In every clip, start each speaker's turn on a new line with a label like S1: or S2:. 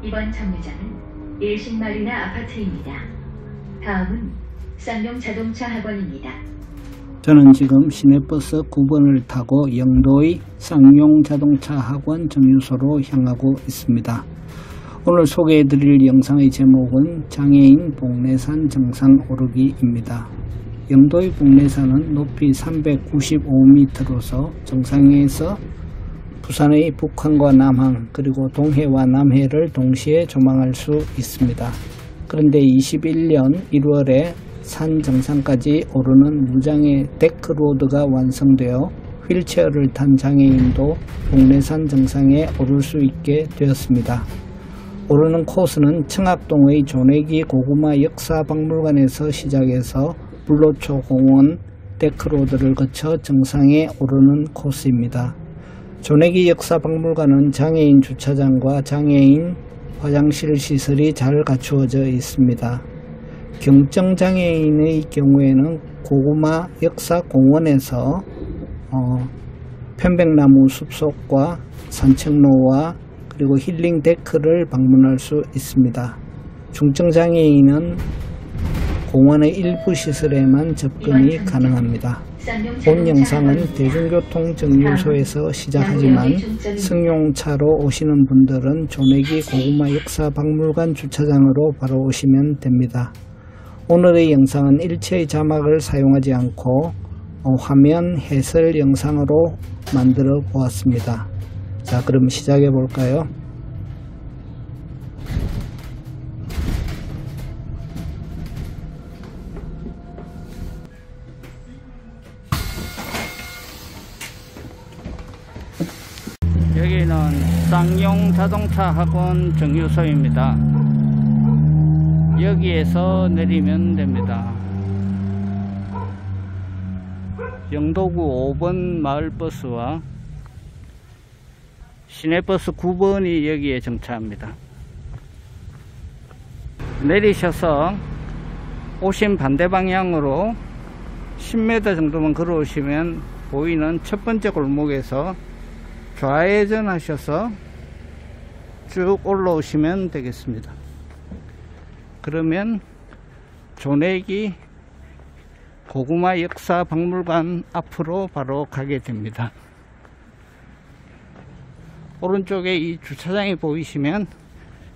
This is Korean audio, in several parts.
S1: 이번 정류장은 일신마리나 아파트입니다. 다음은 쌍용 자동차 학원입니다.
S2: 저는 지금 시내버스 9번을 타고 영도의 쌍용 자동차 학원 정류소로 향하고 있습니다. 오늘 소개해드릴 영상의 제목은 장애인 복례산 정상 오르기입니다. 영도의 복례산은 높이 395m로서 정상에서 부산의 북한과 남한 그리고 동해와 남해를 동시에 조망할 수 있습니다. 그런데 21년 1월에 산 정상까지 오르는 무장애 데크로드가 완성되어 휠체어를 탄 장애인도 복례산 정상에 오를 수 있게 되었습니다. 오르는 코스는 청학동의 조내기 고구마 역사박물관에서 시작해서 불로초 공원 데크로드를 거쳐 정상에 오르는 코스입니다. 조내기 역사박물관은 장애인 주차장과 장애인 화장실 시설이 잘 갖추어져 있습니다. 경증장애인의 경우에는 고구마 역사공원에서 편백나무 숲속과 산책로와 그리고 힐링 데크를 방문할 수 있습니다. 중증장애인은 공원의 일부 시설에만 접근이 가능합니다. 본 영상은 대중교통 정류소에서 시작하지만 승용차로 오시는 분들은 조내기 고구마 역사박물관 주차장으로 바로 오시면 됩니다. 오늘의 영상은 일체의 자막을 사용하지 않고 화면 해설 영상으로 만들어 보았습니다. 자, 그럼 시작해 볼까요? 여기는 쌍용 자동차 학원 정류소입니다. 여기에서 내리면 됩니다. 영도구 5번 마을버스와 시내버스 9번이 여기에 정차합니다. 내리셔서 오신 반대 방향으로 10m 정도만 걸어오시면 보이는 첫 번째 골목에서 좌회전 하셔서 쭉 올라오시면 되겠습니다. 그러면 조내기 고구마 역사 박물관 앞으로 바로 가게 됩니다. 오른쪽에 이 주차장이 보이시면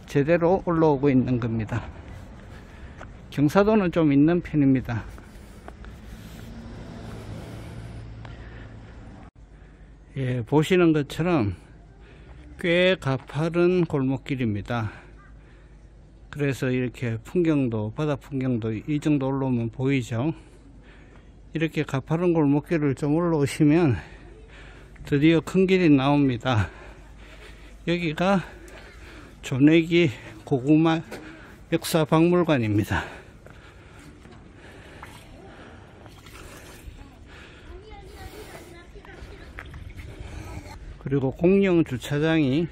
S2: 제대로 올라오고 있는 겁니다. 경사도는 좀 있는 편입니다. 예, 보시는 것처럼 꽤 가파른 골목길입니다. 그래서 이렇게 풍경도, 바다 풍경도 이 정도 올라오면 보이죠. 이렇게 가파른 골목길을 좀 올라오시면 드디어 큰 길이 나옵니다. 여기가 조내기 고구마 역사박물관입니다. 그리고 공영 주차장이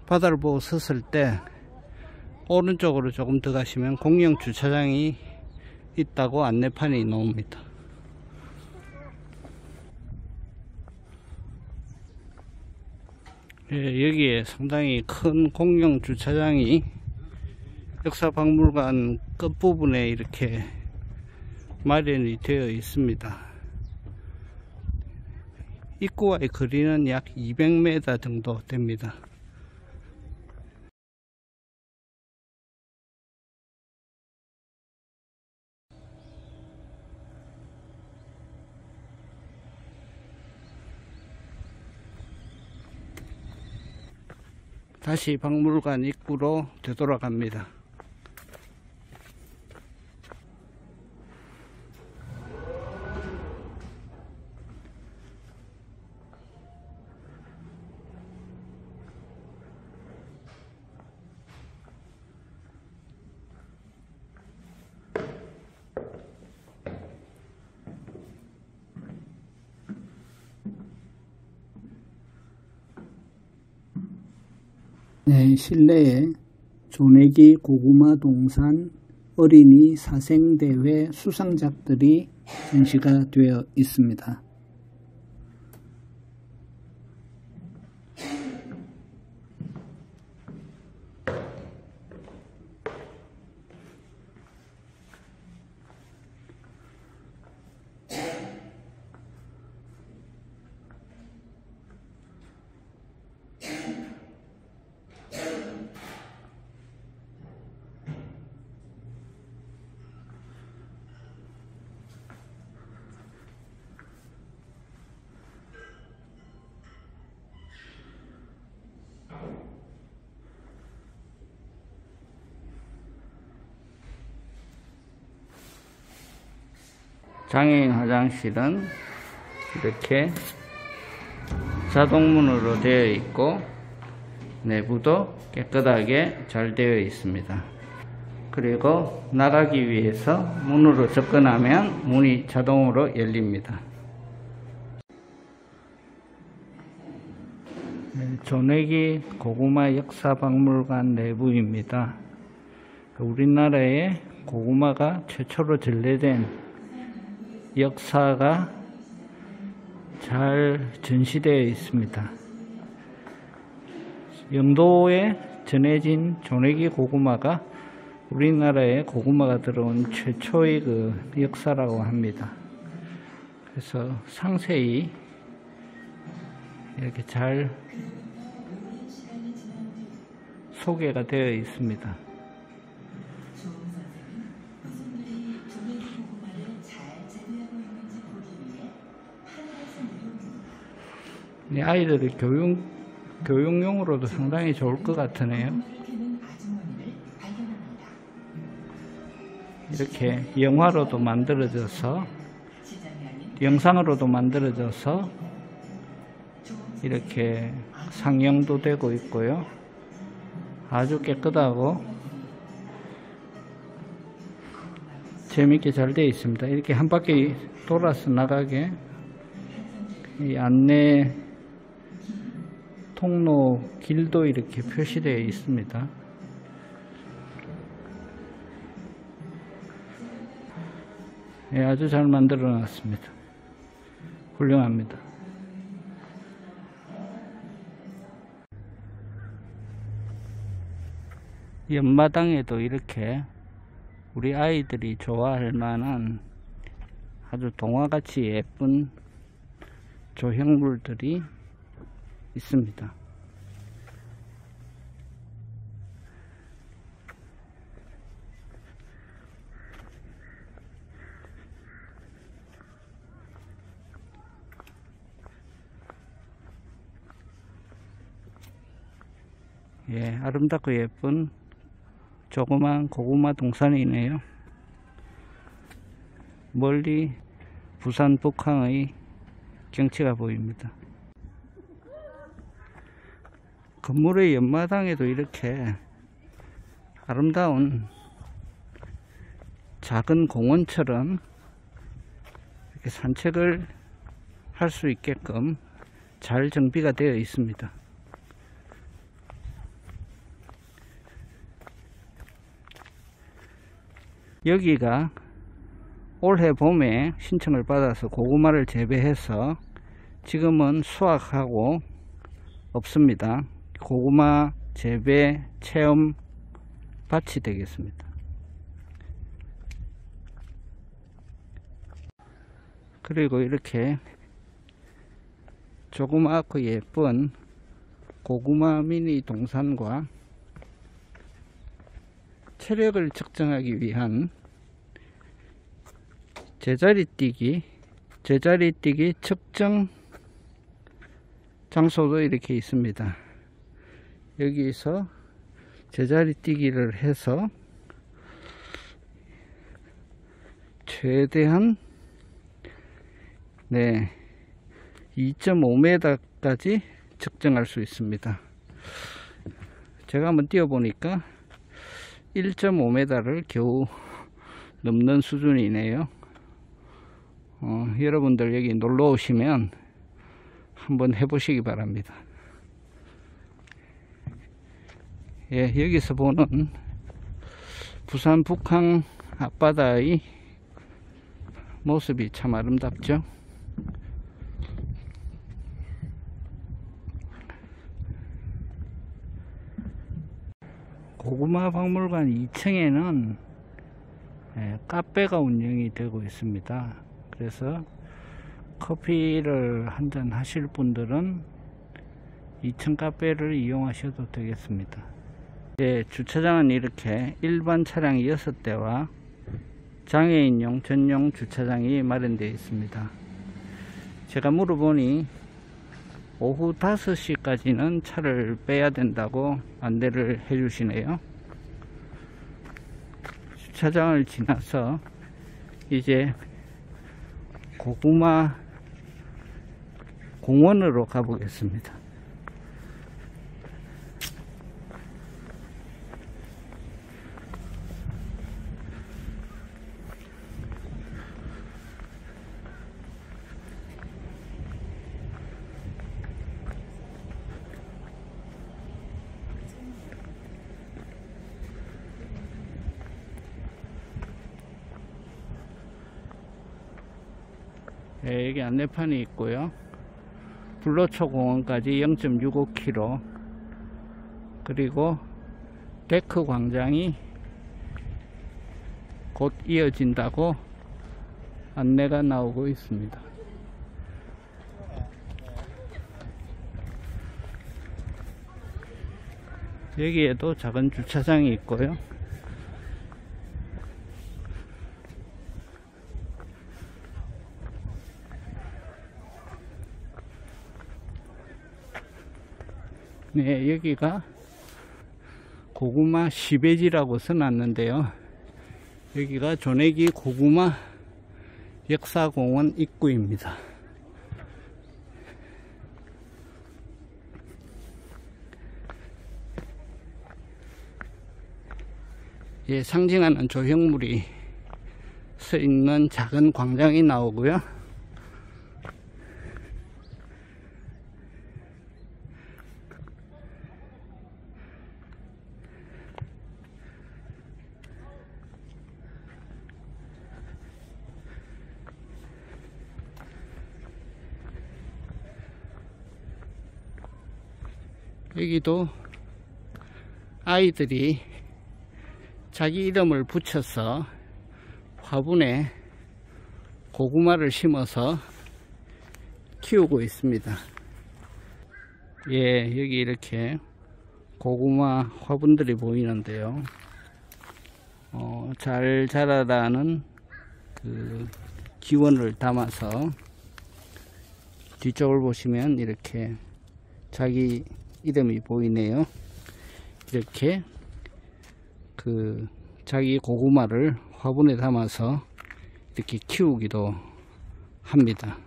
S2: 바다를 보고 섰을 때 오른쪽으로 조금 더 가시면 공영 주차장이 있다고 안내판이 나옵니다. 예, 여기에 상당히 큰 공영 주차장이 역사박물관 끝부분에 이렇게 마련이 되어 있습니다. 입구와의 거리는 약 200m 정도 됩니다. 다시 박물관 입구로 되돌아갑니다. 네, 실내에 조내기 고구마 동산 어린이 사생대회 수상작들이 전시가 되어 있습니다. 장애인 화장실은 이렇게 자동문으로 되어 있고 내부도 깨끗하게 잘 되어 있습니다. 그리고 나가기 위해서 문으로 접근하면 문이 자동으로 열립니다. 조내기 고구마 역사박물관 내부입니다. 우리나라에 고구마가 최초로 전래된 역사가 잘 전시되어 있습니다. 영도에 전해진 조내기 고구마가 우리나라에 고구마가 들어온 최초의 그 역사라고 합니다. 그래서 상세히 이렇게 잘 소개가 되어 있습니다. 아이들의 교육용으로도 상당히 좋을 것 같으네요. 이렇게 영화로도 만들어져서 영상으로도 만들어져서 이렇게 상영도 되고 있고요. 아주 깨끗하고 재밌게 잘 되어 있습니다. 이렇게 한 바퀴 돌아서 나가게 이 안내 통로 길도 이렇게 표시되어 있습니다. 예, 아주 잘 만들어 놨습니다. 훌륭합니다. 옆마당에도 이렇게 우리 아이들이 좋아할 만한 아주 동화같이 예쁜 조형물들이 있습니다. 예, 아름답고 예쁜 조그만 고구마 동산이네요. 멀리 부산 북항의 경치가 보입니다. 건물의 옆마당에도 이렇게 아름다운 작은 공원처럼 이렇게 산책을 할 수 있게끔 잘 정비가 되어 있습니다. 여기가 올해 봄에 신청을 받아서 고구마를 재배해서 지금은 수확하고 없습니다. 고구마 재배 체험 밭이 되겠습니다. 그리고 이렇게 조그맣고 예쁜 고구마 미니 동산과 체력을 측정하기 위한 제자리 뛰기 측정 장소도 이렇게 있습니다. 여기서 제자리 뛰기를 해서 최대한 2.5m까지 측정할 수 있습니다. 제가 한번 뛰어보니까 1.5m를 겨우 넘는 수준이네요. 여러분들 여기 놀러 오시면 한번 해보시기 바랍니다. 예, 여기서 보는 부산 북항 앞바다의 모습이 참 아름답죠. 고구마 박물관 2층에는 카페가 운영이 되고 있습니다. 그래서 커피를 한잔 하실 분들은 2층 카페를 이용하셔도 되겠습니다. 주차장은 이렇게 일반 차량 6대와 장애인용 전용 주차장이 마련되어 있습니다. 제가 물어보니 오후 5시까지는 차를 빼야 된다고 안내를 해 주시네요. 주차장을 지나서 이제 고구마 공원으로 가보겠습니다. 네, 여기 안내판이 있고요. 불로초 공원까지 0.65km, 그리고 데크 광장이 곧 이어진다고 안내가 나오고 있습니다. 여기에도 작은 주차장이 있고요. 네, 여기가 고구마 시베지라고 써놨는데요. 여기가 조내기 고구마 역사공원 입구입니다. 예, 상징하는 조형물이 서 있는 작은 광장이 나오고요. 여기도 아이들이 자기 이름을 붙여서 화분에 고구마를 심어서 키우고 있습니다. 예, 여기 이렇게 고구마 화분들이 보이는데요. 잘 자라라는 그 기원을 담아서 뒤쪽을 보시면 이렇게 자기 이름이 보이네요. 이렇게 그 자기 고구마를 화분에 담아서 이렇게 키우기도 합니다.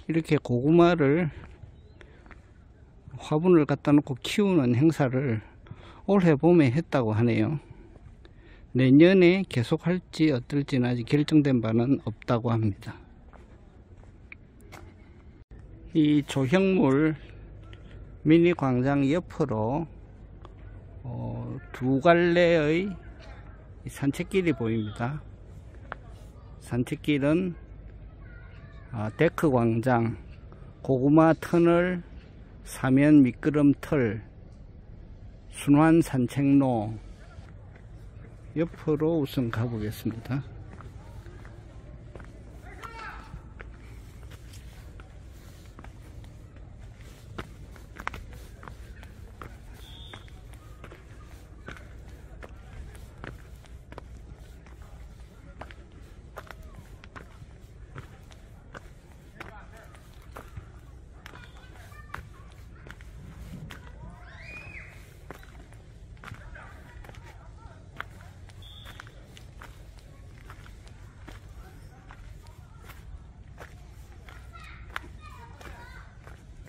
S2: 이렇게 고구마를 화분을 갖다 놓고 키우는 행사를 올해 봄에 했다고 하네요. 내년에 계속 할지 어떨지는 아직 결정된 바는 없다고 합니다. 이 조형물 미니 광장 옆으로 두 갈래의 산책길이 보입니다. 산책길은 데크 광장, 고구마 터널, 사면 미끄럼틀, 순환 산책로 옆으로 우선 가보겠습니다.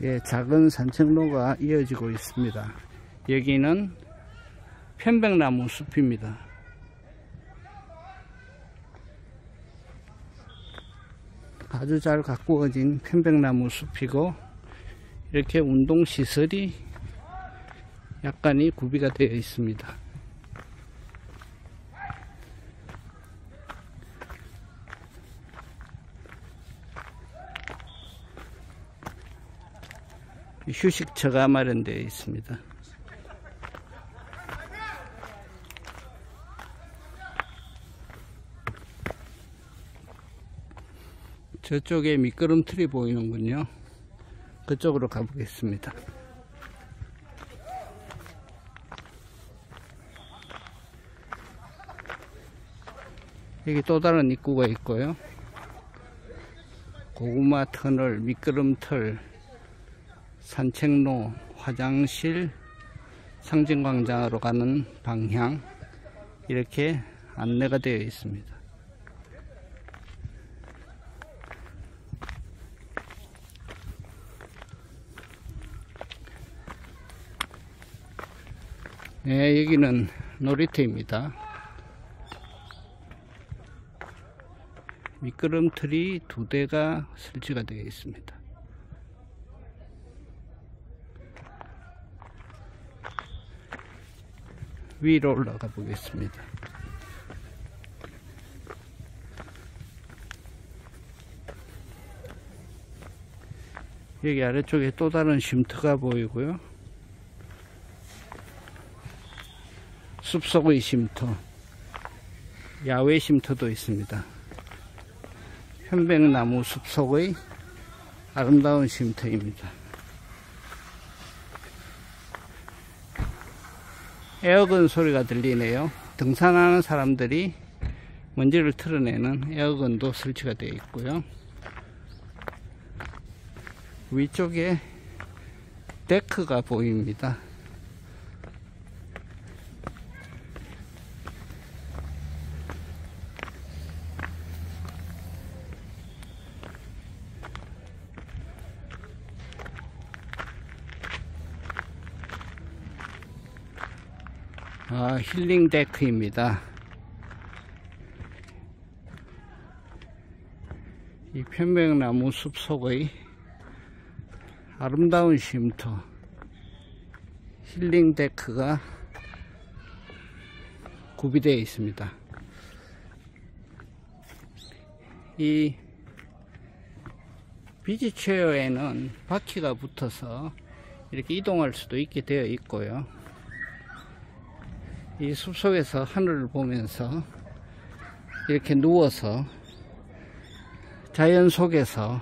S2: 예, 작은 산책로가 이어지고 있습니다. 여기는 편백나무 숲입니다. 아주 잘 가꾸어진 편백나무 숲이고, 이렇게 운동시설이 약간이 구비가 되어 있습니다. 휴식처가 마련되어 있습니다. 저쪽에 미끄럼틀이 보이는군요. 그쪽으로 가보겠습니다. 여기 또 다른 입구가 있고요. 고구마 터널, 미끄럼틀, 산책로, 화장실, 상징광장으로 가는 방향, 이렇게 안내가 되어 있습니다. 네, 여기는 놀이터입니다. 미끄럼틀이 2대가 설치가 되어 있습니다. 위로 올라가 보겠습니다. 여기 아래쪽에 또 다른 쉼터가 보이고요. 숲속의 쉼터, 야외 쉼터도 있습니다. 편백나무 숲속의 아름다운 쉼터입니다. 에어건 소리가 들리네요. 등산하는 사람들이 먼지를 털어내는 에어건도 설치가 되어 있고요. 위쪽에 데크가 보입니다. 힐링 데크입니다. 이 편백나무 숲속의 아름다운 쉼터, 힐링 데크가 구비되어 있습니다. 이 비지체어에는 바퀴가 붙어서 이렇게 이동할 수도 있게 되어 있고요. 이 숲속에서 하늘을 보면서 이렇게 누워서 자연 속에서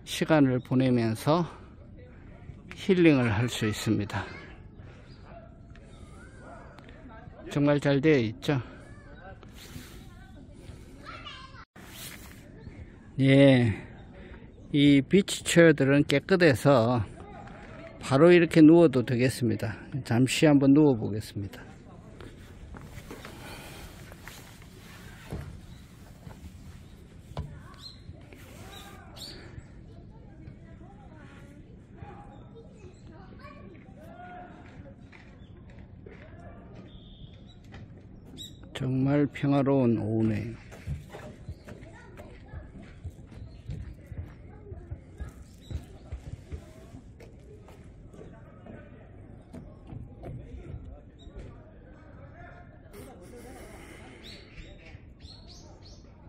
S2: 시간을 보내면서 힐링을 할 수 있습니다. 정말 잘 되어 있죠? 예, 이 비치 체어들은 깨끗해서 바로 이렇게 누워도 되겠습니다. 잠시 한번 누워 보겠습니다. 정말 평화로운 오후네요.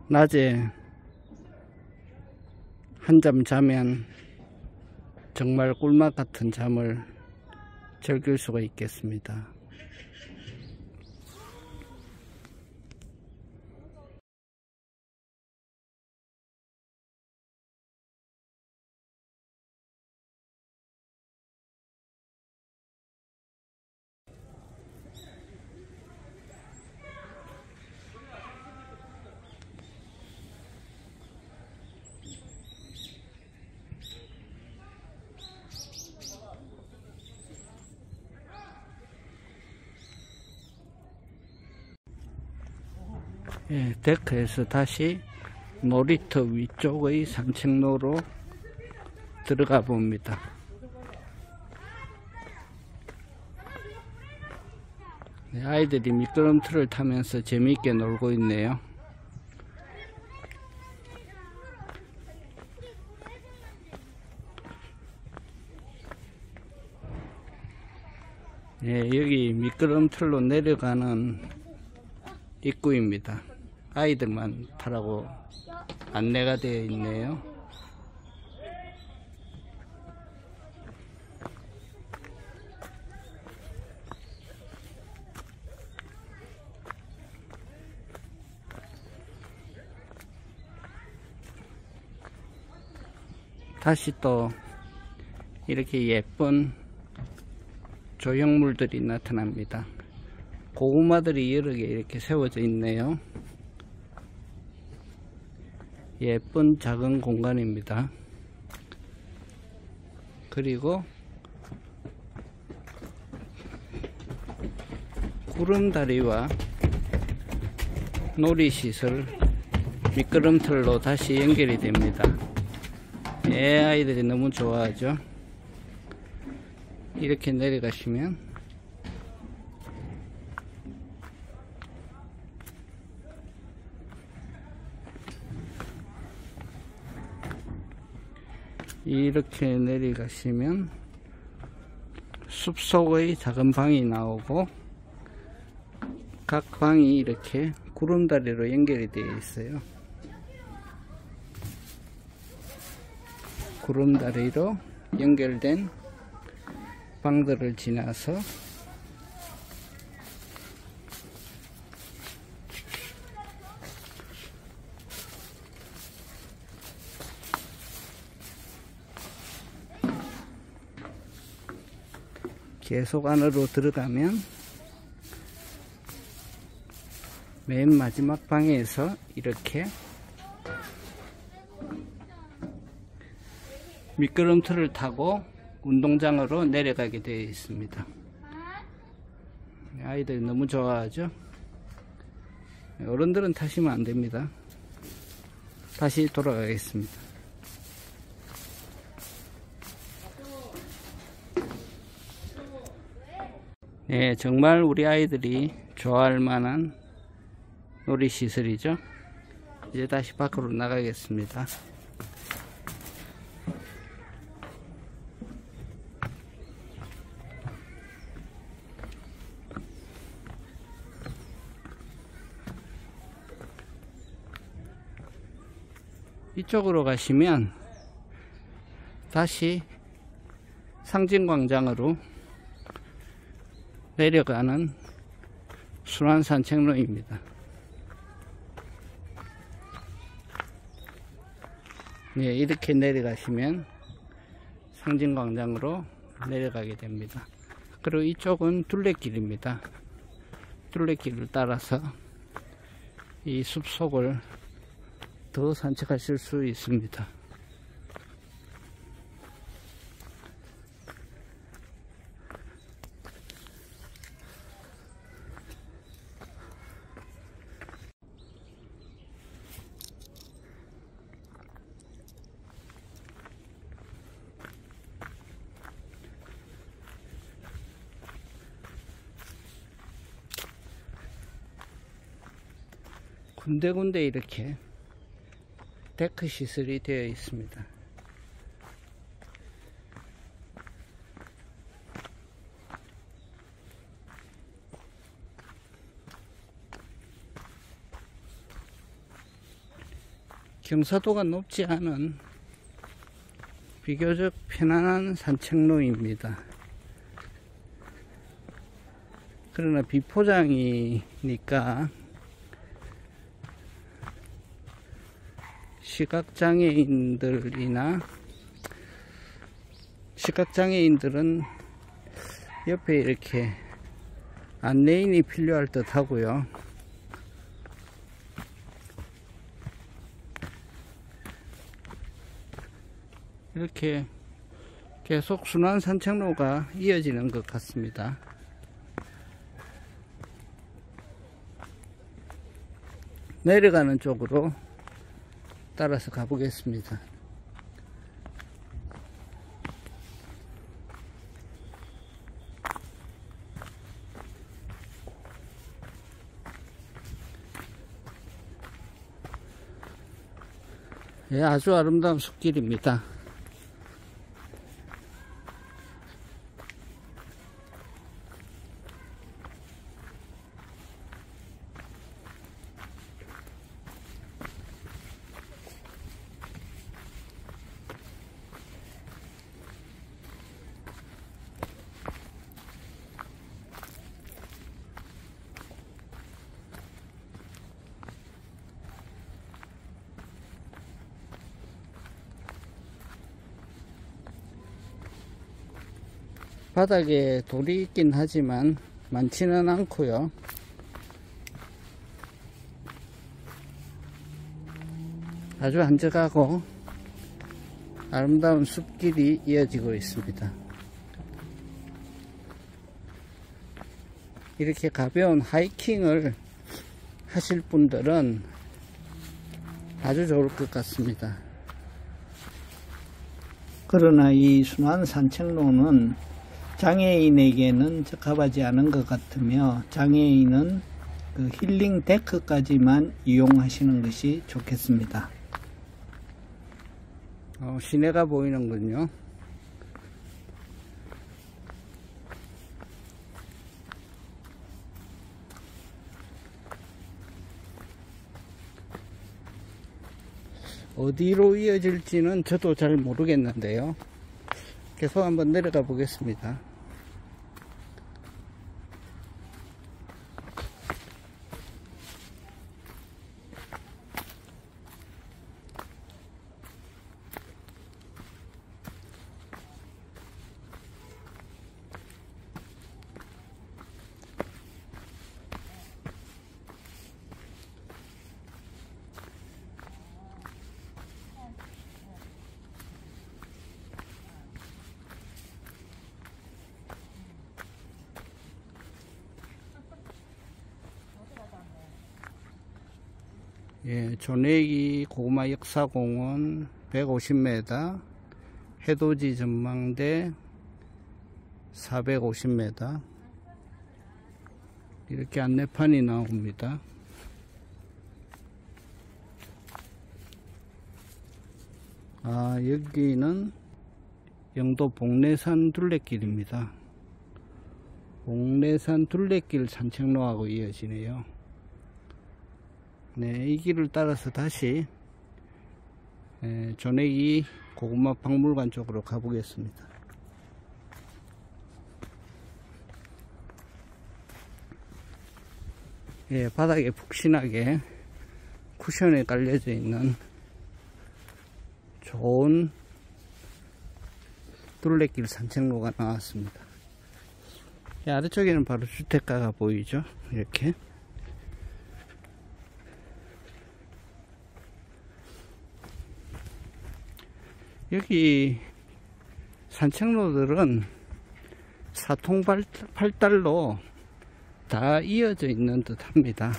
S2: 낮에 한잠 자면 정말 꿀맛 같은 잠을 즐길 수가 있겠습니다. 예, 데크에서 다시 놀이터 위쪽의 산책로로 들어가 봅니다. 네, 아이들이 미끄럼틀을 타면서 재미있게 놀고 있네요. 예, 여기 미끄럼틀로 내려가는 입구입니다. 아이들만 타라고 안내가 되어 있네요. 다시 또 이렇게 예쁜 조형물들이 나타납니다. 고구마들이 여러 개 이렇게 세워져 있네요. 예쁜 작은 공간입니다. 그리고 구름다리와 놀이시설 미끄럼틀로 다시 연결이 됩니다. 아이들이 너무 좋아하죠. 이렇게 내려가시면 숲속의 작은 방이 나오고 각 방이 이렇게 구름다리로 연결이 되어 있어요. 구름다리로 연결된 방들을 지나서 계속 안으로 들어가면 맨 마지막 방에서 이렇게 미끄럼틀을 타고 운동장으로 내려가게 되어 있습니다. 아이들이 너무 좋아하죠. 어른들은 타시면 안 됩니다. 다시 돌아가겠습니다. 정말 우리 아이들이 좋아할 만한 놀이시설이죠. 이제 다시 밖으로 나가겠습니다. 이쪽으로 가시면 다시 상징광장으로 내려가는 순환 산책로입니다. 이렇게 내려가시면 상징광장으로 내려가게 됩니다. 그리고 이쪽은 둘레길입니다. 둘레길을 따라서 이 숲속을 더 산책하실 수 있습니다. 군데군데 이렇게 데크 시설이 되어 있습니다. 경사도가 높지 않은 비교적 편안한 산책로입니다. 그러나 비포장이니까 시각장애인들은 옆에 이렇게 안내인이 필요할 듯 하고요. 이렇게 계속 순환 산책로가 이어지는 것 같습니다. 내려가는 쪽으로 따라서 가보겠습니다. 아주 아름다운 숲길입니다. 바닥에 돌이 있긴 하지만 많지는 않고요. 아주 한적하고 아름다운 숲길이 이어지고 있습니다. 이렇게 가벼운 하이킹을 하실 분들은 아주 좋을 것 같습니다. 그러나 이 순환 산책로는 장애인에게는 적합하지 않은 것 같으며 장애인은 그 힐링 데크까지만 이용하시는 것이 좋겠습니다. 시내가 보이는군요. 어디로 이어질지는 저도 잘 모르겠는데요. 계속 한번 내려가 보겠습니다. 예, 조내기 고구마 역사공원 150m, 해돋이 전망대 450m, 이렇게 안내판이 나옵니다. 여기는 영도 복례산 둘레길입니다. 복례산 둘레길 산책로하고 이어지네요. 네, 이 길을 따라서 다시 조내기 고구마 박물관 쪽으로 가보겠습니다. 예, 바닥에 푹신하게 쿠션에 깔려져 있는 좋은 둘레길 산책로가 나왔습니다. 예, 아래쪽에는 바로 주택가가 보이죠. 이렇게 여기 산책로들은 사통팔달로 다 이어져 있는 듯 합니다.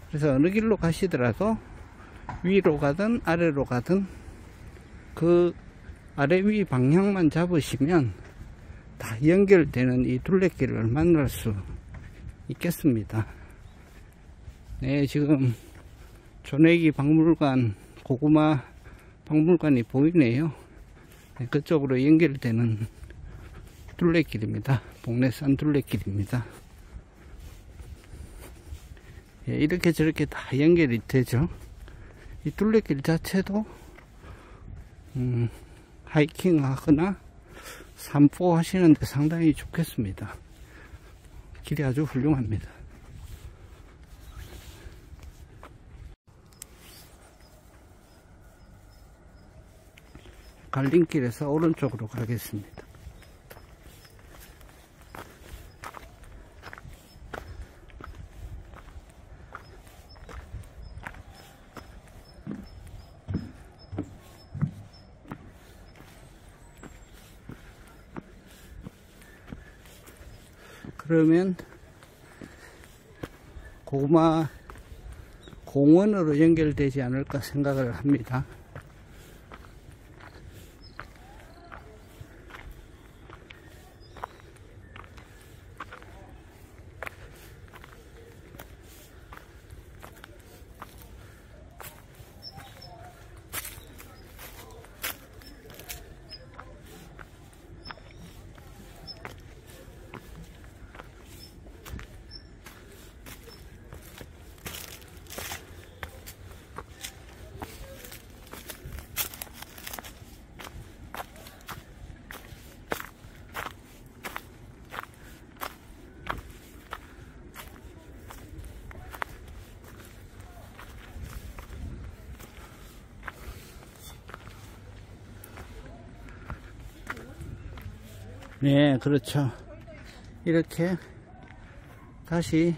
S2: 그래서 어느 길로 가시더라도 위로 가든 아래로 가든 그 아래 위 방향만 잡으시면 다 연결되는 이 둘레길을 만날 수 있겠습니다. 네, 지금 조내기 박물관, 고구마 박물관이 보이네요. 네, 그쪽으로 연결되는 둘레길입니다. 복례산 둘레길입니다. 예, 이렇게 저렇게 다 연결이 되죠. 이 둘레길 자체도 하이킹 하거나 산보 하시는데 상당히 좋겠습니다. 길이 아주 훌륭합니다. 갈림길에서 오른쪽으로 가겠습니다. 그러면 고구마 공원으로 연결되지 않을까 생각을 합니다. 네, 그렇죠. 이렇게 다시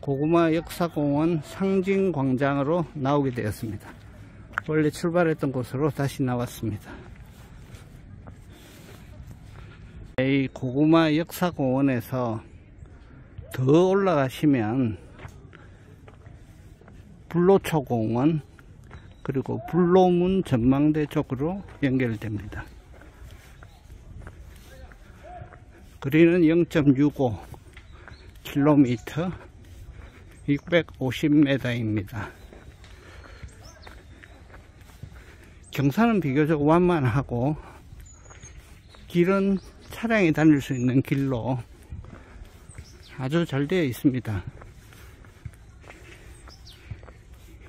S2: 고구마 역사공원 상징광장으로 나오게 되었습니다. 원래 출발했던 곳으로 다시 나왔습니다. 이 고구마 역사공원에서 더 올라가시면 불로초공원 그리고 불로문 전망대 쪽으로 연결됩니다. 거리는 0.65km 650m입니다. 경사는 비교적 완만하고 길은 차량이 다닐 수 있는 길로 아주 잘 되어 있습니다.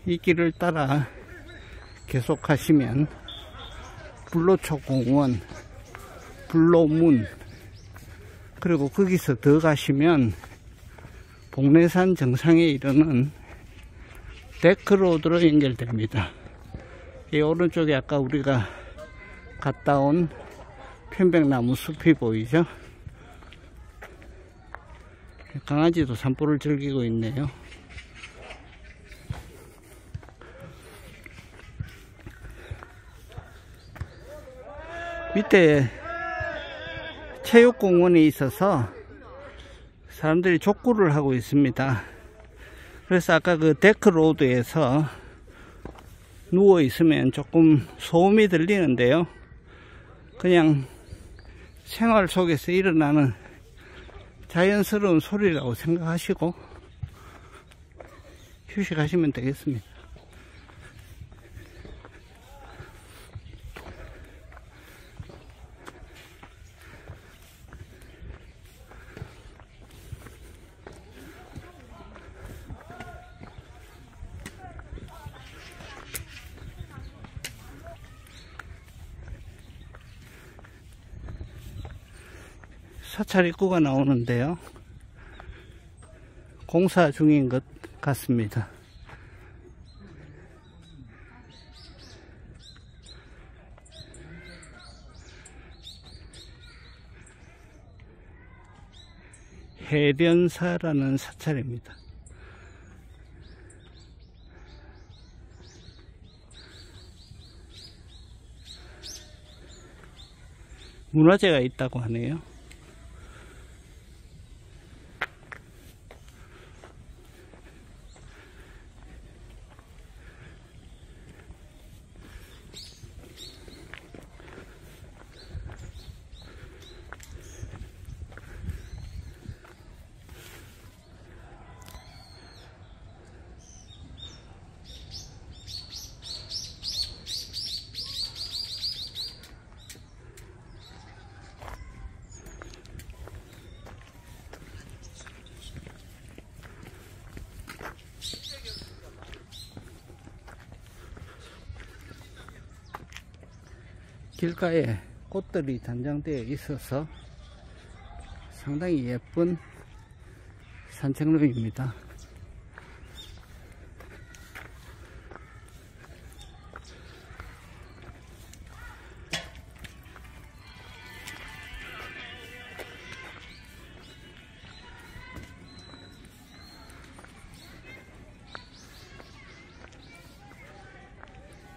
S2: 이 길을 따라 계속 가시면 불로초공원, 불로문, 그리고 거기서 더 가시면 복례산 정상에 이르는 데크로드로 연결됩니다. 이 오른쪽에 아까 우리가 갔다 온 편백나무 숲이 보이죠? 강아지도 산보를 즐기고 있네요. 밑에 체육공원이 있어서 사람들이 족구를 하고 있습니다. 그래서 아까 그 데크로드에서 누워 있으면 조금 소음이 들리는데요. 그냥 생활 속에서 일어나는 자연스러운 소리라고 생각하시고 휴식하시면 되겠습니다. 사찰 입구가 나오는데요. 공사 중인 것 같습니다. 해련사라는 사찰입니다. 문화재가 있다고 하네요. 길가에 꽃들이 단장되어 있어서 상당히 예쁜 산책로입니다.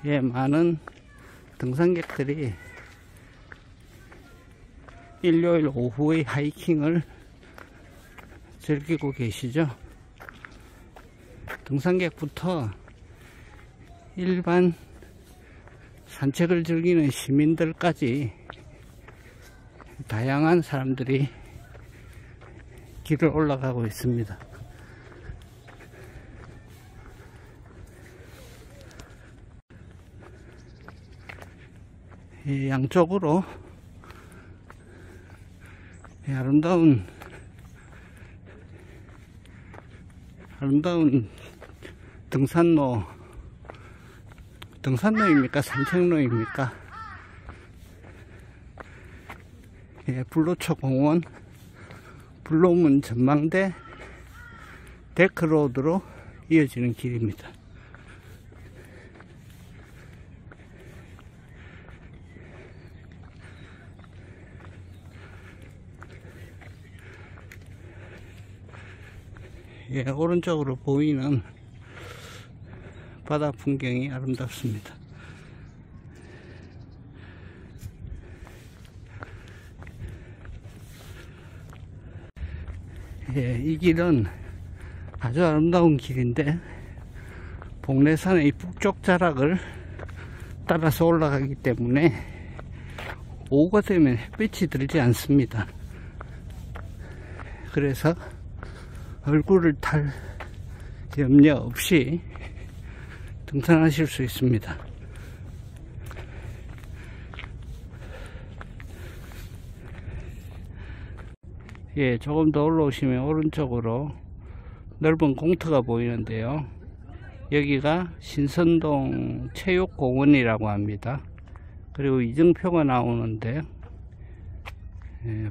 S2: 예, 많은 등산객들이 일요일 오후의 하이킹을 즐기고 계시죠. 등산객부터 일반 산책을 즐기는 시민들까지 다양한 사람들이 길을 올라가고 있습니다. 양쪽으로 아름다운 등산로입니까? 산책로입니까? 예, 불로초공원, 불로문 전망대, 데크로드로 이어지는 길입니다. 예, 오른쪽으로 보이는 바다 풍경이 아름답습니다. 예, 이 길은 아주 아름다운 길인데 복례산의 이 북쪽 자락을 따라서 올라가기 때문에 오후가 되면 햇빛이 들지 않습니다. 그래서 얼굴을 탈 염려 없이 등산하실 수 있습니다. 예, 조금 더 올라오시면 오른쪽으로 넓은 공터가 보이는데요. 여기가 신선동 체육공원이라고 합니다. 그리고 이정표가 나오는데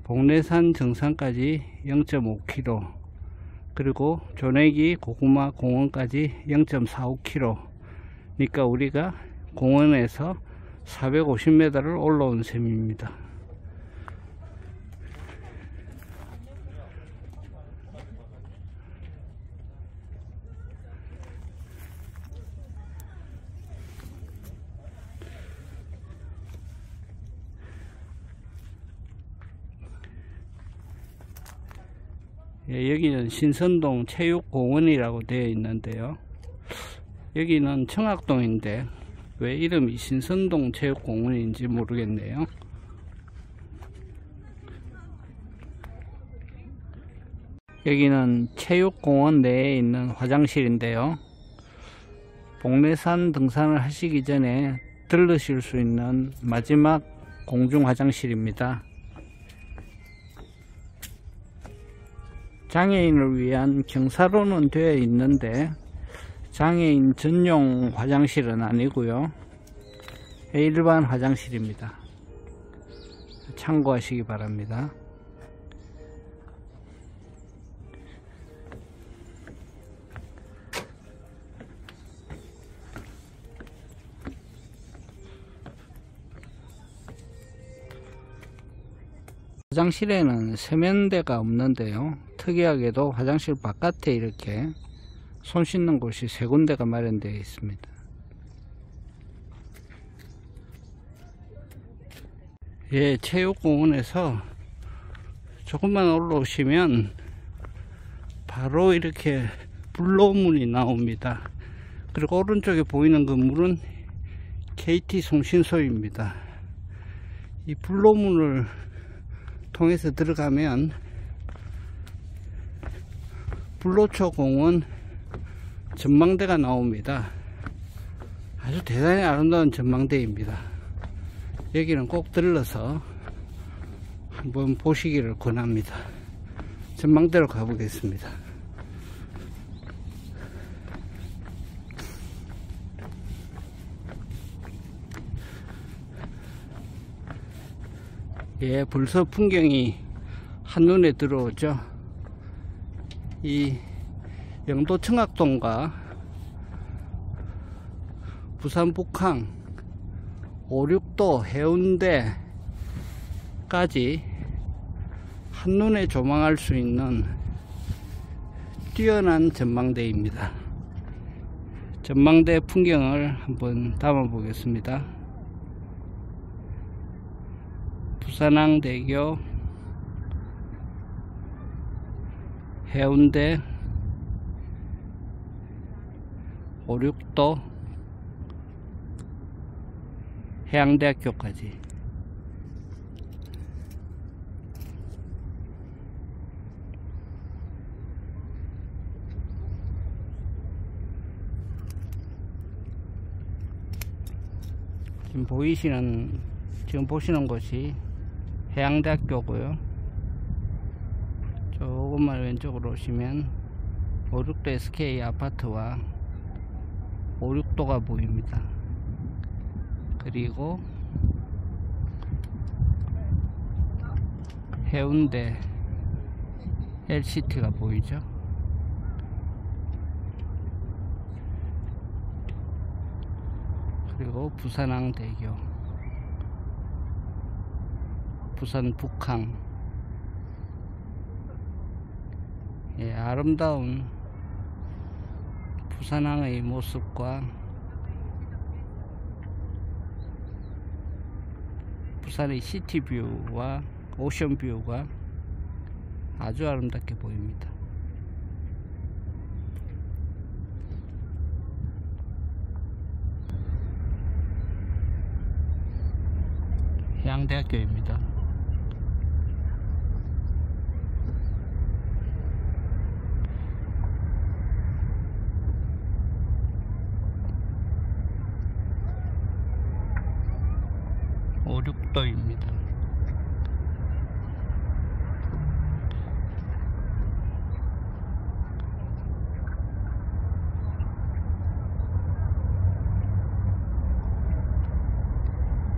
S2: 복례산 정상까지 0.5km, 그리고 조내기 고구마 공원까지 0.45km. 그러니까 우리가 공원에서 450m를 올라온 셈입니다. 예, 여기는 신선동 체육공원이라고 되어 있는데요. 여기는 청학동인데 왜 이름이 신선동 체육공원인지 모르겠네요. 여기는 체육공원 내에 있는 화장실인데요. 복례산 등산을 하시기 전에 들르실 수 있는 마지막 공중 화장실입니다. 장애인을 위한 경사로는 되어 있는데 장애인 전용 화장실은 아니고요, 일반 화장실입니다. 참고하시기 바랍니다. 화장실에는 세면대가 없는데요, 특이하게도 화장실 바깥에 이렇게 손 씻는 곳이 세 군데가 마련되어 있습니다. 예, 체육공원에서 조금만 올라오시면 바로 이렇게 불로문이 나옵니다. 그리고 오른쪽에 보이는 건물은 KT 송신소입니다. 이 불로문을 통해서 들어가면 불로초 공원 전망대가 나옵니다. 아주 대단히 아름다운 전망대입니다. 여기는 꼭 들러서 한번 보시기를 권합니다. 전망대로 가보겠습니다. 예, 벌써 풍경이 한눈에 들어오죠. 이 영도 청학동과 부산 북항 5, 6도 해운대까지 한눈에 조망할 수 있는 뛰어난 전망대입니다. 전망대 풍경을 한번 담아 보겠습니다. 부산항대교, 해운대, 5, 6도, 해양대학교까지. 지금 보시는 곳이 해양대학교고요. 조금만 왼쪽으로 오시면 5, 6도 SK 아파트와 5, 6도가 보입니다. 그리고 해운대 LCT가 보이죠. 그리고 부산항대교, 부산 북항. 예, 아름다운 부산항의 모습과 부산의 시티뷰와 오션뷰가 아주 아름답게 보입니다. 해양대학교입니다. 오륙도입니다.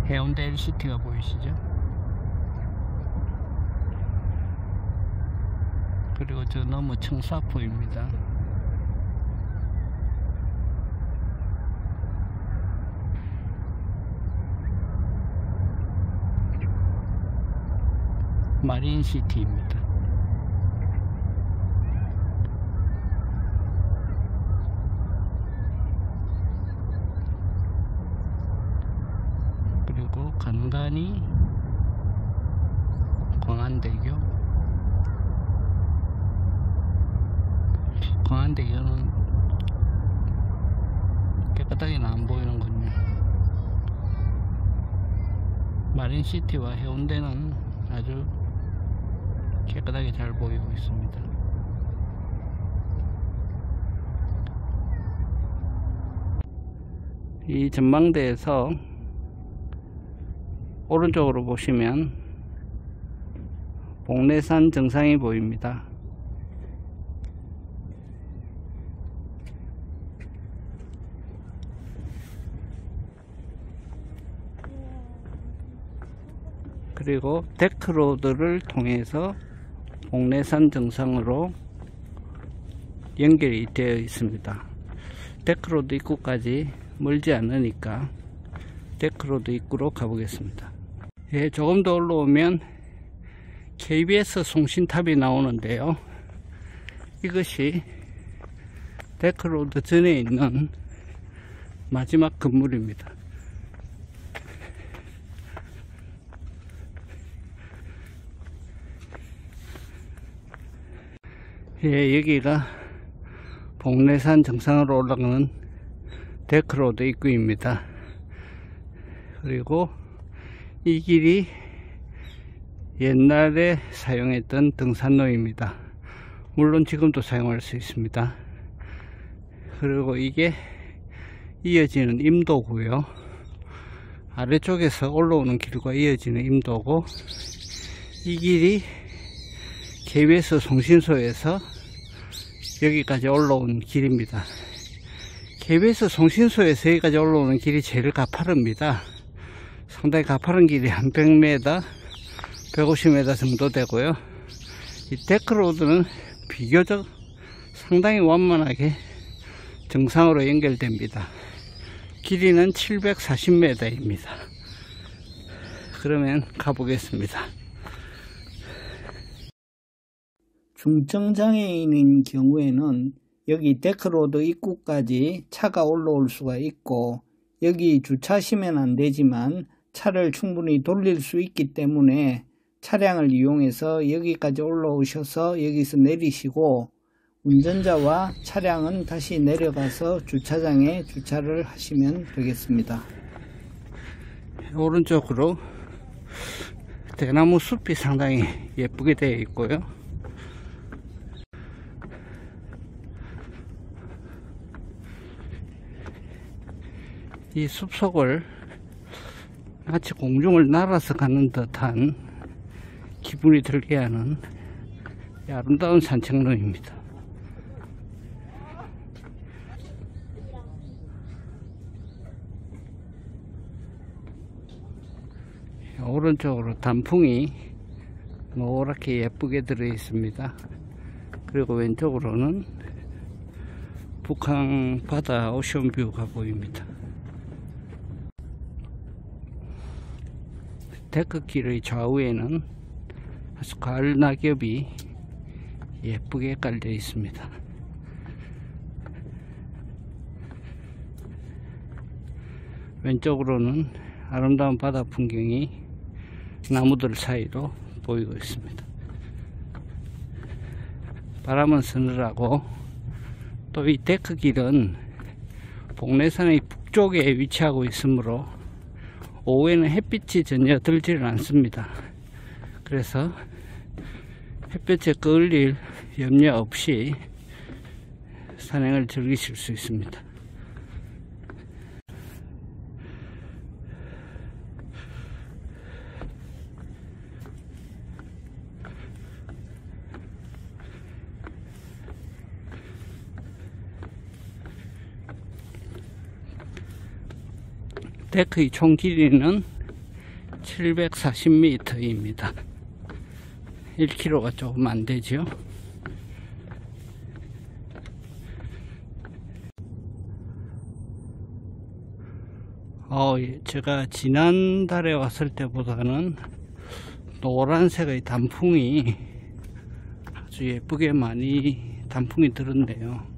S2: 해운대 LCT가 보이시죠? 그리고 저 너머 청사포입니다. 마린시티입니다. 그리고 간간히 광안대교는 깨끗하게는 안 보이는군요. 마린시티와 해운대는 아주 깨끗하게 잘 보이고 있습니다. 이 전망대에서 오른쪽으로 보시면 봉래산 정상이 보입니다. 그리고 데크로드를 통해서 봉래산 정상으로 연결이 되어 있습니다. 데크로드 입구까지 멀지 않으니까 데크로드 입구로 가보겠습니다. 예, 조금 더 올라오면 KBS 송신탑이 나오는데요. 이것이 데크로드 전에 있는 마지막 건물입니다. 예, 여기가 봉래산 정상으로 올라가는 데크로드 입구입니다. 그리고 이 길이 옛날에 사용했던 등산로입니다. 물론 지금도 사용할 수 있습니다. 그리고 이게 이어지는 임도고요. 아래쪽에서 올라오는 길과 이어지는 임도고, 이 길이 KBS 송신소에서 여기까지 올라온 길입니다. KBS 송신소에서 여기까지 올라오는 길이 제일 가파릅니다. 상당히 가파른 길이 한 100m, 150m 정도 되고요. 이 데크로드는 비교적 상당히 완만하게 정상으로 연결됩니다. 길이는 740m입니다. 그러면 가보겠습니다. 중증장애인인 경우에는 여기 데크로드 입구까지 차가 올라올 수가 있고, 여기 주차하시면 안 되지만 차를 충분히 돌릴 수 있기 때문에 차량을 이용해서 여기까지 올라오셔서 여기서 내리시고, 운전자와 차량은 다시 내려가서 주차장에 주차를 하시면 되겠습니다. 오른쪽으로 대나무 숲이 상당히 예쁘게 되어 있고요. 이 숲속을 마치 공중을 날아서 가는 듯한 기분이 들게 하는 아름다운 산책로입니다. 오른쪽으로 단풍이 노랗게 예쁘게 들어 있습니다. 그리고 왼쪽으로는 북한 바다 오션뷰가 보입니다. 데크길의 좌우에는 아주 가을 낙엽이 예쁘게 깔려 있습니다. 왼쪽으로는 아름다운 바다 풍경이 나무들 사이로 보이고 있습니다. 바람은 서늘하고 또 이 데크 길은 복례산의 북쪽에 위치하고 있으므로 오후에는 햇빛이 전혀 들지를 않습니다. 그래서 햇볕에 끌릴 염려 없이 산행을 즐기실 수 있습니다. 데크의 총 길이는 740m입니다. 1km가 조금 안 되죠. 제가 지난달에 왔을 때보다는 노란색의 단풍이 아주 예쁘게 많이 단풍이 들었네요.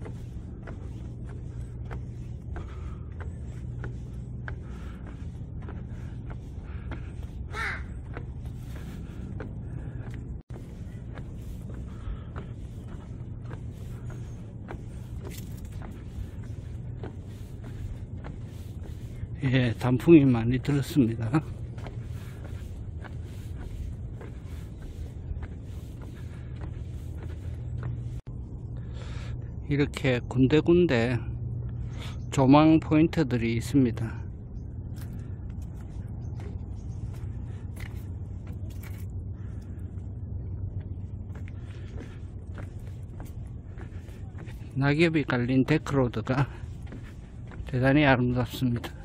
S2: 예, 단풍이 많이 들었습니다. 이렇게 군데군데 조망 포인트들이 있습니다. 낙엽이 깔린 데크로드가 대단히 아름답습니다.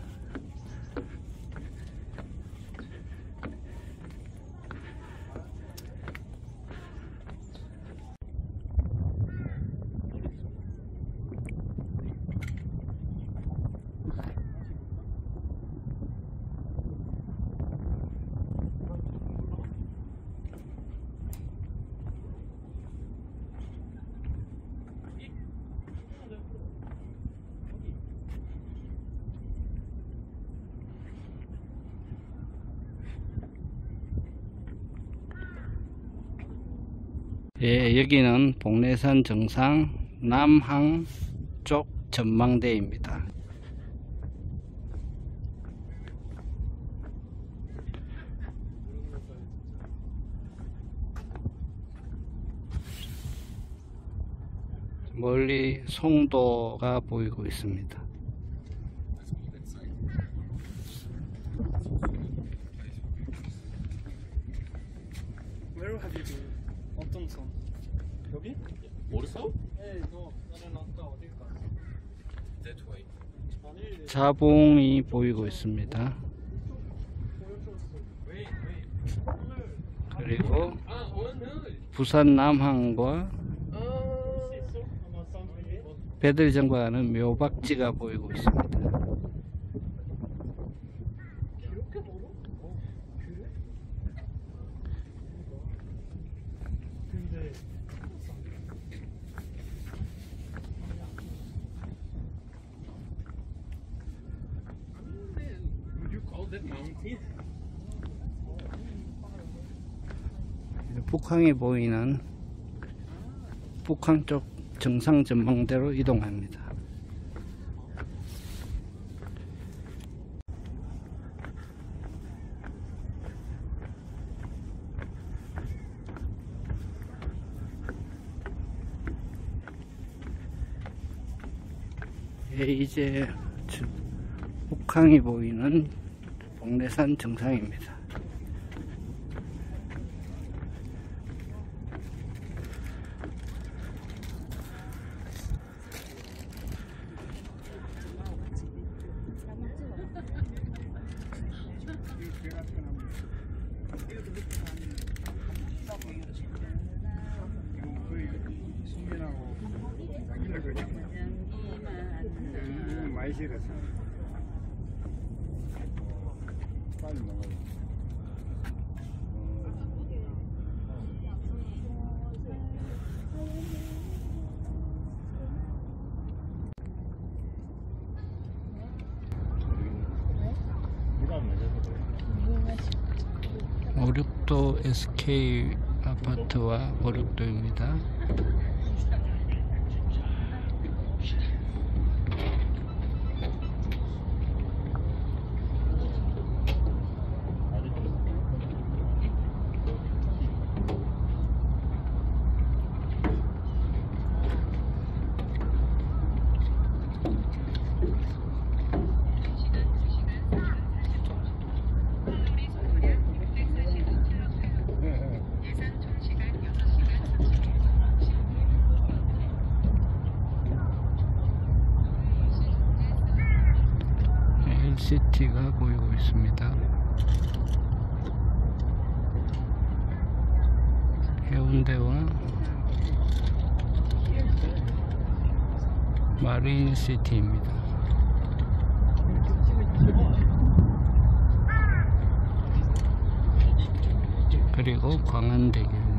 S2: 예, 여기는 복례산 정상 남항 쪽 전망대입니다. 멀리 송도가 보이고 있습니다.
S3: Where have you been? 어떤 선? 여기?
S4: 모르겠어?
S3: 네, 나는 아까 어딜 갔어?
S4: That way.
S3: 아니,
S2: 자봉이 보이고 있습니다. 그리고 부산 남항과 배들정과 하는 묘박지가 보이고 있습니다.
S3: 이렇게 멀어? 그래? 근데
S4: Would you call that mountain?
S2: 북항에 보이는 북항 쪽 정상 전망대로 이동합니다. 예, 이제 북항이 보이는 복례산 정상입니다.
S5: 많이 싫어서 빨리 먹어요.
S2: 수도 SK 아파트와 오륙도입니다. LCT가 보이고 있습니다. 해운대와 마린시티입니다. 그리고 광안대교입니다.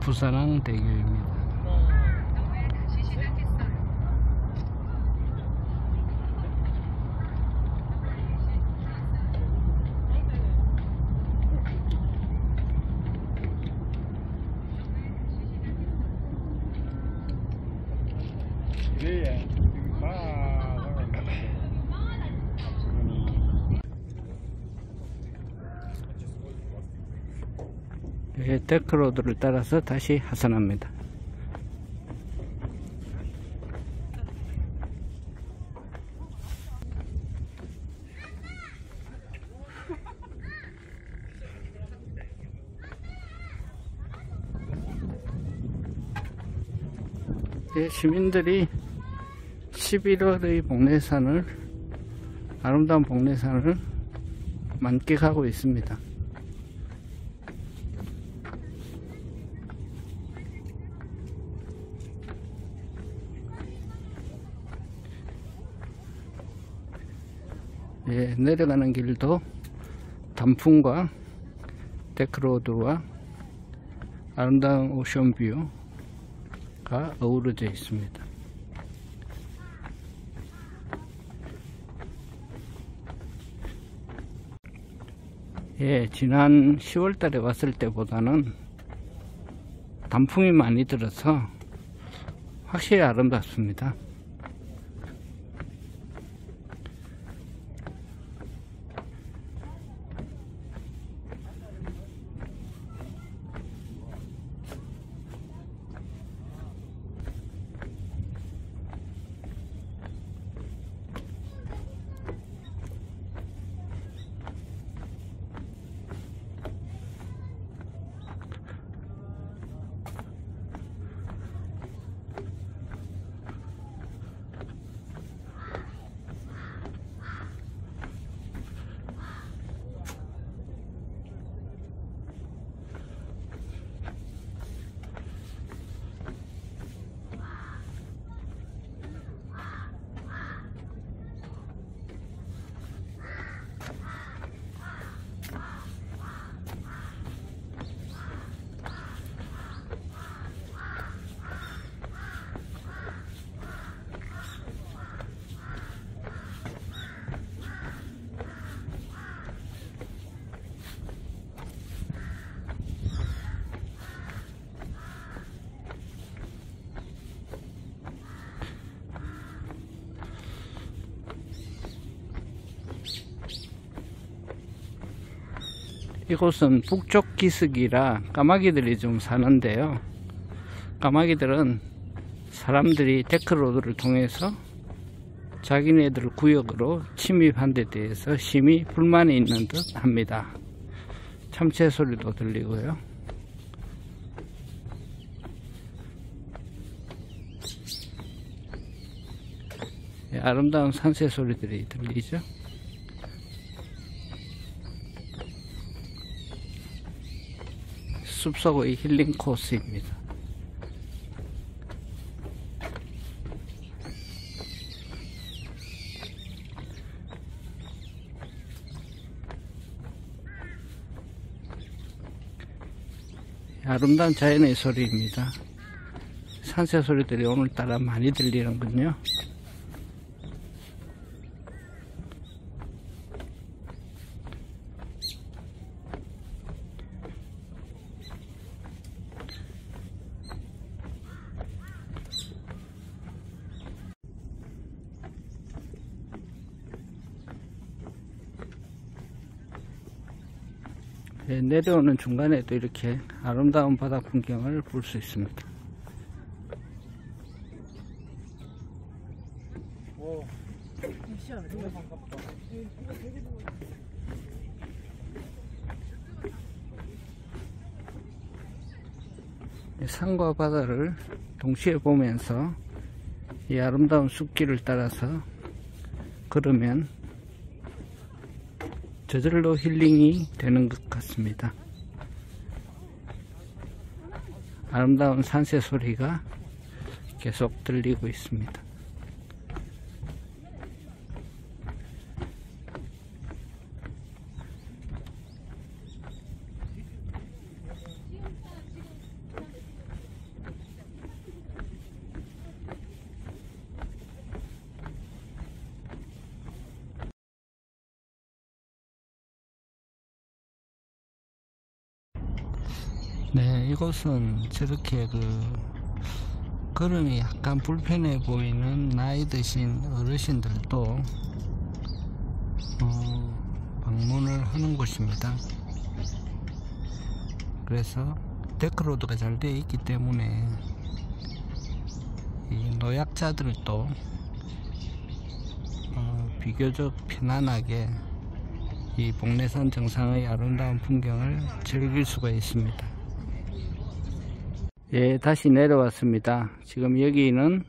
S2: 부산항대교입니다.
S5: 그래야 여기 다
S2: 데크로드를 따라서 다시 하산합니다. 시민들이 11월의 복례산을, 아름다운 복례산을 만끽하고 있습니다. 예, 내려가는 길도 단풍과 데크로드와 아름다운 오션뷰가 어우러져 있습니다. 예, 지난 10월 달에 왔을 때보다는 단풍이 많이 들어서 확실히 아름답습니다. 이곳은 북쪽 기슭이라 까마귀들이 좀 사는데요. 까마귀들은 사람들이 데크로드를 통해서 자기네들 구역으로 침입한 데 대해서 심히 불만이 있는 듯 합니다. 참새 소리도 들리고요. 아름다운 산새 소리들이 들리죠. 숲속의 힐링 코스입니다. 아름다운 자연의 소리입니다. 산새 소리들이 오늘따라 많이 들리는군요. 네, 내려오는 중간에도 이렇게 아름다운 바다 풍경을 볼 수 있습니다.
S3: 오. 진짜 반갑다.
S2: 산과 바다를 동시에 보면서 이 아름다운 숲길을 따라서 걸으면 저절로 힐링이 되는 것 같습니다. 아름다운 산새 소리가 계속 들리고 있습니다. 네, 이곳은 저렇게 걸음이 약간 불편해 보이는 나이 드신 어르신들도 방문을 하는 곳입니다. 그래서 데크로드가 잘 되어 있기 때문에 이 노약자들도 비교적 편안하게 이 복례산 정상의 아름다운 풍경을 즐길 수가 있습니다. 예, 다시 내려왔습니다. 지금 여기는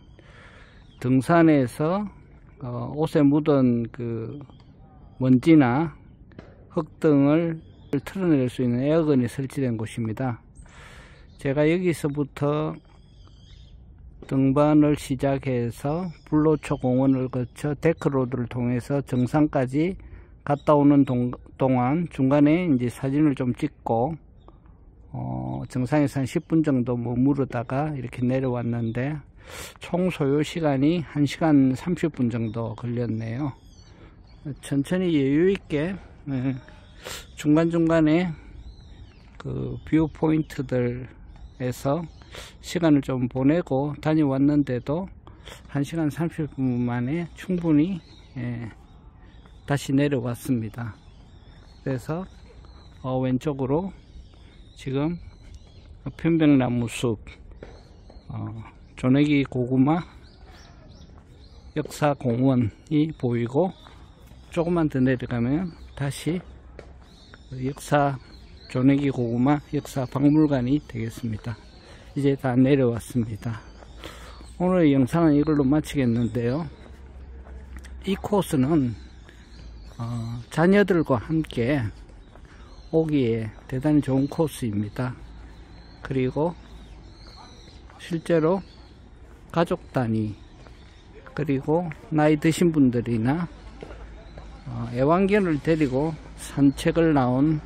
S2: 등산에서 옷에 묻은 그 먼지나 흙 등을 털어낼 수 있는 에어건이 설치된 곳입니다. 제가 여기서부터 등반을 시작해서 불로초 공원을 거쳐 데크로드를 통해서 정상까지 갔다 오는 동안 중간에 이제 사진을 좀 찍고 정상에서 한 10분 정도 머무르다가 이렇게 내려왔는데 총 소요 시간이 1시간 30분 정도 걸렸네요. 천천히 여유 있게 중간중간에 그 뷰 포인트들에서 시간을 좀 보내고 다녀왔는데도 1시간 30분 만에 충분히 다시 내려왔습니다. 그래서 왼쪽으로 지금 편백나무 숲, 조내기 고구마 역사공원이 보이고, 조금만 더 내려가면 다시 조내기 고구마 역사박물관이 되겠습니다. 이제 다 내려왔습니다. 오늘 영상은 이걸로 마치겠는데요. 이 코스는 자녀들과 함께 오기에 대단히 좋은 코스입니다. 그리고 실제로 가족 단위, 그리고 나이 드신 분들이나 애완견을 데리고 산책을 나온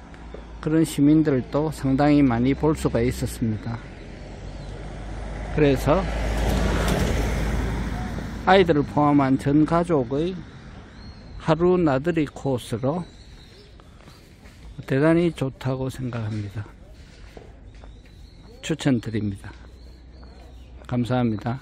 S2: 그런 시민들도 상당히 많이 볼 수가 있었습니다. 그래서 아이들을 포함한 전 가족의 하루 나들이 코스로 대단히 좋다고 생각합니다. 추천드립니다. 감사합니다.